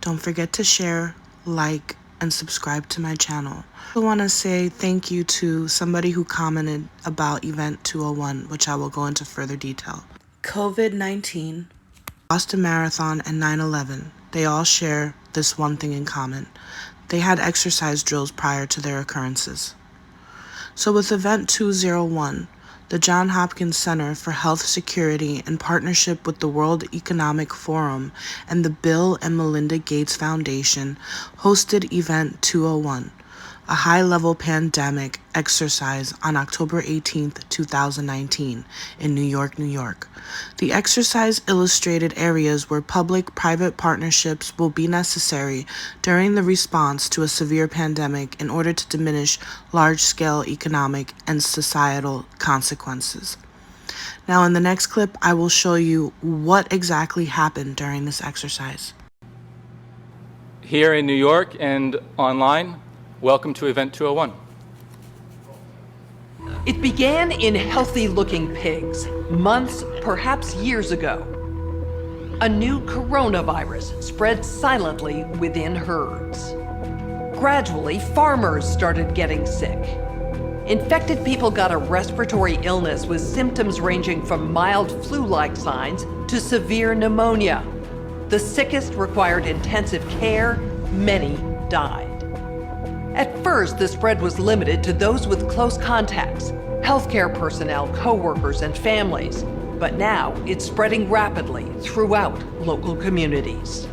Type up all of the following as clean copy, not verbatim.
Don't forget to share, like, and subscribe to my channel. I want to say thank you to somebody who commented about Event 201, which I will go into further detail. COVID-19, Boston Marathon, and 9/11, they all share this one thing in common. They had exercise drills prior to their occurrences. So with Event 201, the Johns Hopkins Center for Health Security, in partnership with the World Economic Forum and the Bill and Melinda Gates Foundation, hosted Event 201, a high-level pandemic exercise on October 18, 2019, in New York, New York. The exercise illustrated areas where public-private partnerships will be necessary during the response to a severe pandemic in order to diminish large-scale economic and societal consequences. Now, in the next clip, I will show you what exactly happened during this exercise. Here in New York and online, welcome to Event 201. It began in healthy-looking pigs, months, perhaps years ago. A new coronavirus spread silently within herds. Gradually, farmers started getting sick. Infected people got a respiratory illness with symptoms ranging from mild flu-like signs to severe pneumonia. The sickest required intensive care. Many died. At first, the spread was limited to those with close contacts, healthcare personnel, co-workers, and families. But now, it's spreading rapidly throughout local communities.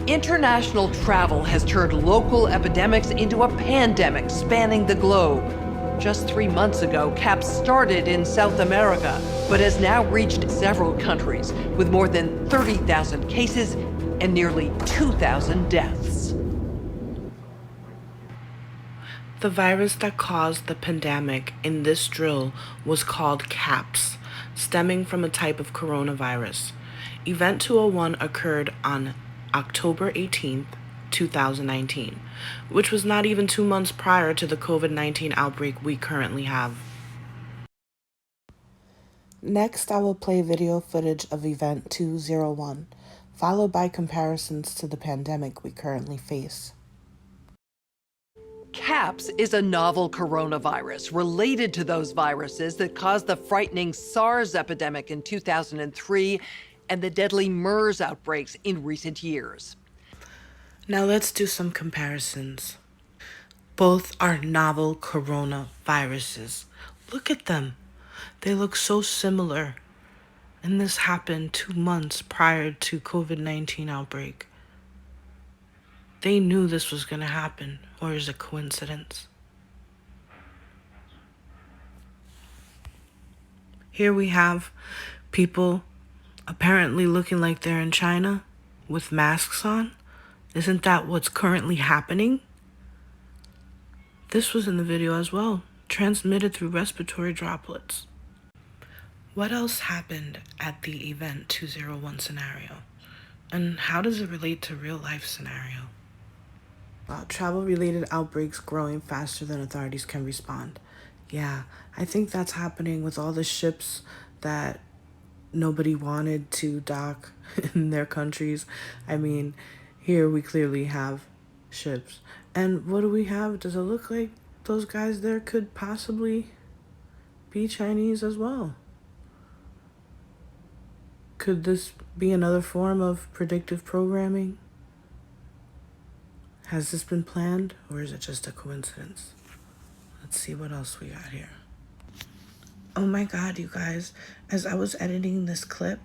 International travel has turned local epidemics into a pandemic spanning the globe. Just 3 months ago, CAPS started in South America, but has now reached several countries with more than 30,000 cases and nearly 2,000 deaths. The virus that caused the pandemic in this drill was called CAPS, stemming from a type of coronavirus. Event 201 occurred on October 18th, 2019, which was not even 2 months prior to the COVID-19 outbreak we currently have. Next, I will play video footage of Event 201, followed by comparisons to the pandemic we currently face. CAPS is a novel coronavirus related to those viruses that caused the frightening SARS epidemic in 2003 and the deadly MERS outbreaks in recent years. Now let's do some comparisons. Both are novel coronaviruses. Look at them. They look so similar. And this happened 2 months prior to COVID-19 outbreak. They knew this was going to happen, or is it a coincidence? Here we have people apparently looking like they're in China with masks on. Isn't that what's currently happening? This was in the video as well, transmitted through respiratory droplets. What else happened at the Event 201 scenario? And how does it relate to real life scenario? Travel-related outbreaks growing faster than authorities can respond. Yeah, I think that's happening with all the ships that nobody wanted to dock in their countries. I mean, here we clearly have ships. And what do we have? Does it look like those guys there could possibly be Chinese as well? Could this be another form of predictive programming? Has this been planned, or is it just a coincidence? Let's see what else we got here. Oh my God, you guys. As I was editing this clip,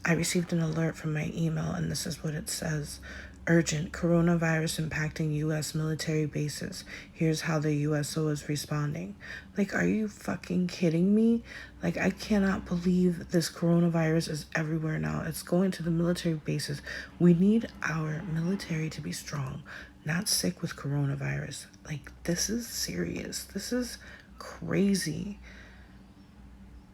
I received an alert from my email, and this is what it says. Urgent, coronavirus impacting U.S. military bases. Here's how the USO is responding. Like, are you fucking kidding me? Like, I cannot believe this coronavirus is everywhere now. It's going to the military bases. We need our military to be strong, not sick with coronavirus. Like, this is serious. This is crazy.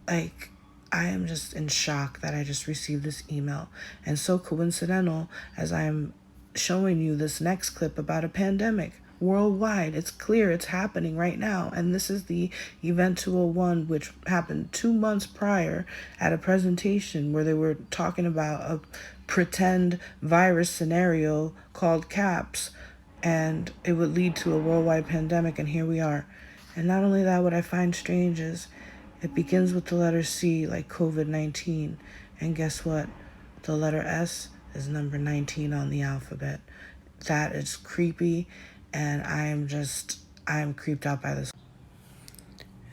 Like, I am just in shock that I just received this email. And so coincidental as I am showing you this next clip about a pandemic, worldwide. It's clear, it's happening right now. And this is the Event 201, which happened 2 months prior at a presentation where they were talking about a pretend virus scenario called CAPS, and it would lead to a worldwide pandemic, and here we are. And not only that, what I find strange is it begins with the letter C, like COVID-19. And guess what? The letter S is number 19 on the alphabet. That is creepy, and I am creeped out by this.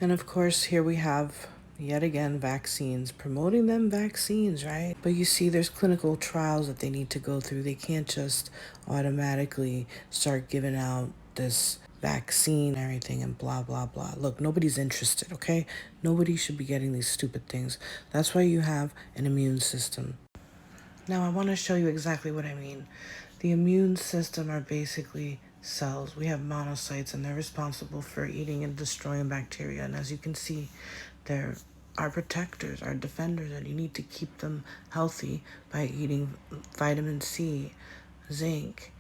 And of course, here we have yet again vaccines, promoting them vaccines, right? But you see, there's clinical trials that they need to go through. They can't just automatically start giving out this vaccine and everything and blah, blah, blah. Look, nobody's interested, okay? Nobody should be getting these stupid things. That's why you have an immune system. Now, I want to show you exactly what I mean. The immune system are basically cells. We have monocytes, and they're responsible for eating and destroying bacteria. And as you can see, they're our protectors, our defenders, and you need to keep them healthy by eating vitamin C, zinc,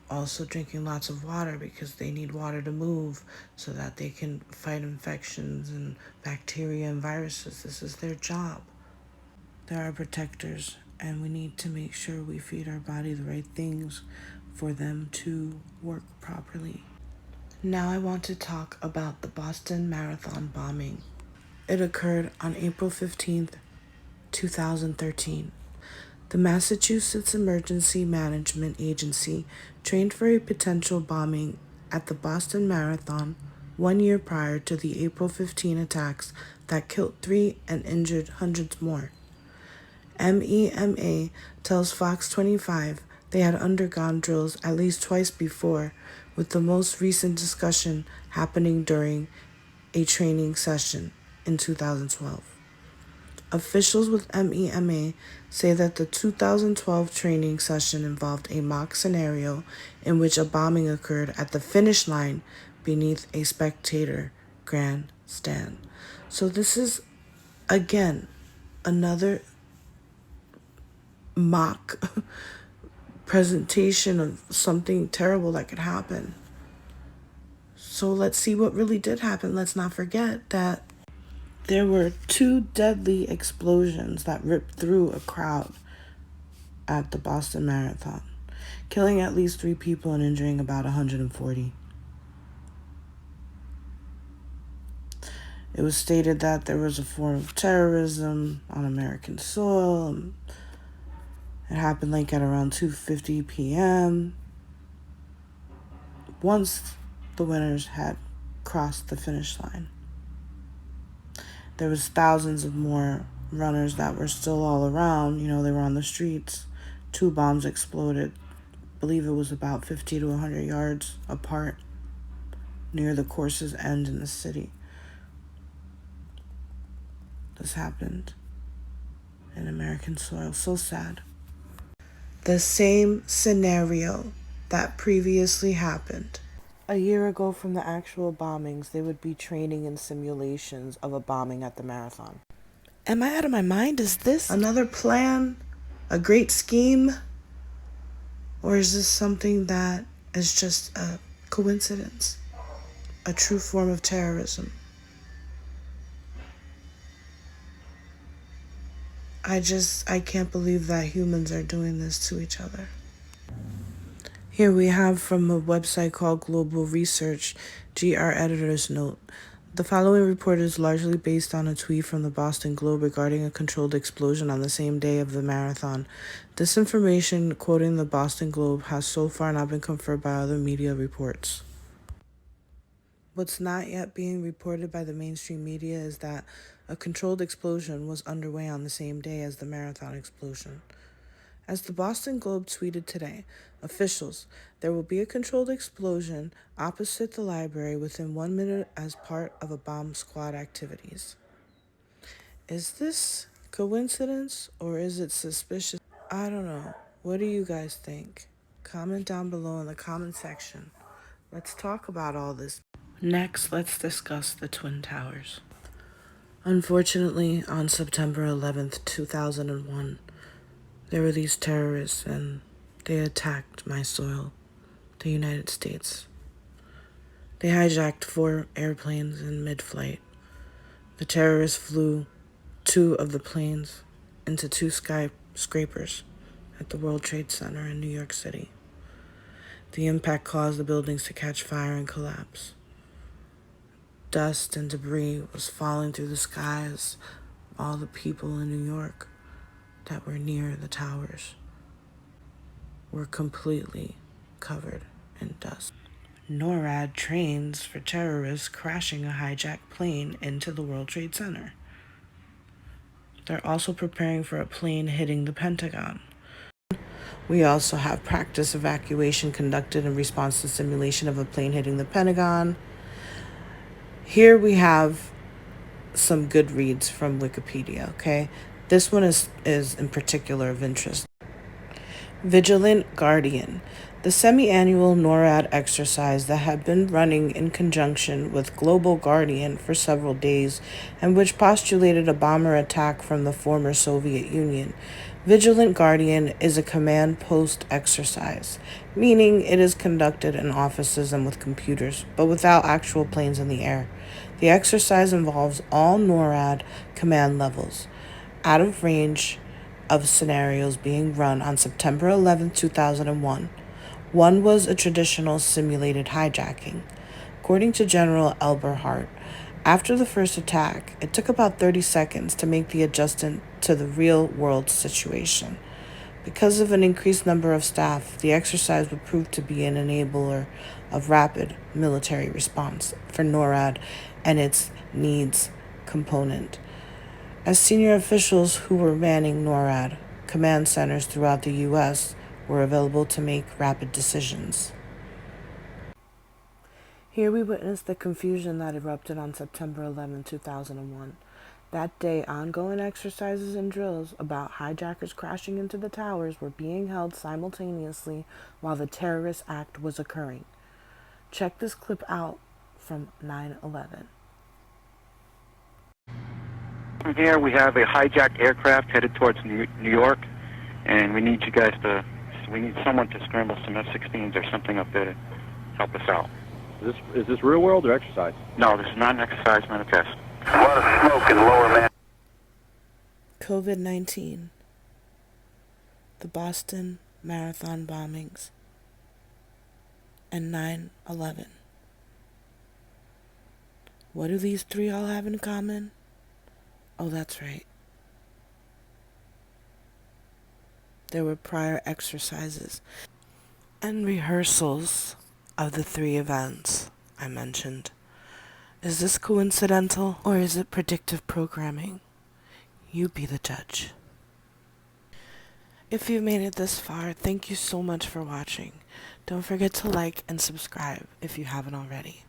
also drinking lots of water because they need water to move so that they can fight infections and bacteria and viruses. This is their job. They're our protectors, and we need to make sure we feed our body the right things for them to work properly. Now I want to talk about the Boston Marathon bombing. It occurred on April 15th, 2013. The Massachusetts Emergency Management Agency trained for a potential bombing at the Boston Marathon 1 year prior to the April 15 attacks that killed 3 and injured hundreds more. MEMA tells Fox 25 they had undergone drills at least twice before, with the most recent discussion happening during a training session in 2012. Officials with MEMA say that the 2012 training session involved a mock scenario in which a bombing occurred at the finish line beneath a spectator grandstand. So this is, again, another mock presentation of something terrible that could happen. So let's see what really did happen. Let's not forget that there were 2 deadly explosions that ripped through a crowd at the Boston Marathon, killing at least 3 people and injuring about 140. It was stated that there was a form of terrorism on American soil. It happened like at around 2:50 p.m. once the winners had crossed the finish line. There was thousands of more runners that were still all around. They were on the streets. 2 bombs exploded. I believe it was about 50 to 100 yards apart near the course's end in the city. This happened in American soil. So sad. The same scenario that previously happened. A year ago from the actual bombings, they would be training in simulations of a bombing at the marathon. Am I out of my mind? Is this another plan? A great scheme? Or is this something that is just a coincidence? A true form of terrorism? I can't believe that humans are doing this to each other. Here we have from a website called Global Research, GR editor's note. The following report is largely based on a tweet from the Boston Globe regarding a controlled explosion on the same day of the marathon. This information, quoting the Boston Globe, has so far not been confirmed by other media reports. What's not yet being reported by the mainstream media is that a controlled explosion was underway on the same day as the marathon explosion. As the Boston Globe tweeted today, officials, there will be a controlled explosion opposite the library within 1 minute as part of a bomb squad activities. Is this coincidence or is it suspicious? I don't know. What do you guys think? Comment down below in the comment section. Let's talk about all this. Next, let's discuss the Twin Towers. Unfortunately, on September 11th, 2001, there were these terrorists and they attacked my soil, the United States. They hijacked 4 airplanes in mid-flight. The terrorists flew 2 of the planes into 2 skyscrapers at the World Trade Center in New York City. The impact caused the buildings to catch fire and collapse. Dust and debris was falling through the skies. All the people in New York that were near the towers were completely covered in dust. NORAD trains for terrorists crashing a hijacked plane into the World Trade Center. They're also preparing for a plane hitting the Pentagon. We also have practice evacuation conducted in response to simulation of a plane hitting the Pentagon. Here we have some good reads from Wikipedia, okay? This one is in particular of interest. Vigilant Guardian, the semi-annual NORAD exercise that had been running in conjunction with Global Guardian for several days and which postulated a bomber attack from the former Soviet Union. Vigilant Guardian is a command post exercise, meaning it is conducted in offices and with computers, but without actual planes in the air. The exercise involves all NORAD command levels, out of range of scenarios being run on September 11, 2001. One was a traditional simulated hijacking. According to General Elberhardt, after the first attack, it took about 30 seconds to make the adjustment to the real-world situation. Because of an increased number of staff, the exercise would prove to be an enabler of rapid military response for NORAD and its needs component. As senior officials who were manning NORAD command centers throughout the U.S. were available to make rapid decisions. Here we witness the confusion that erupted on September 11, 2001. That day, ongoing exercises and drills about hijackers crashing into the towers were being held simultaneously while the terrorist act was occurring. Check this clip out from 9/11. From here, we have a hijacked aircraft headed towards New York, and we need someone to scramble some F-16s or something up there to help us out. Is this real world or exercise? No, this is not an exercise, not a test. A lot of smoke in lower man. COVID-19, the Boston Marathon bombings, and 9/11. What do these 3 all have in common? Oh, that's right. There were prior exercises and rehearsals of the 3 events I mentioned. Is this coincidental or is it predictive programming? You be the judge. If you've made it this far, thank you so much for watching. Don't forget to like and subscribe if you haven't already.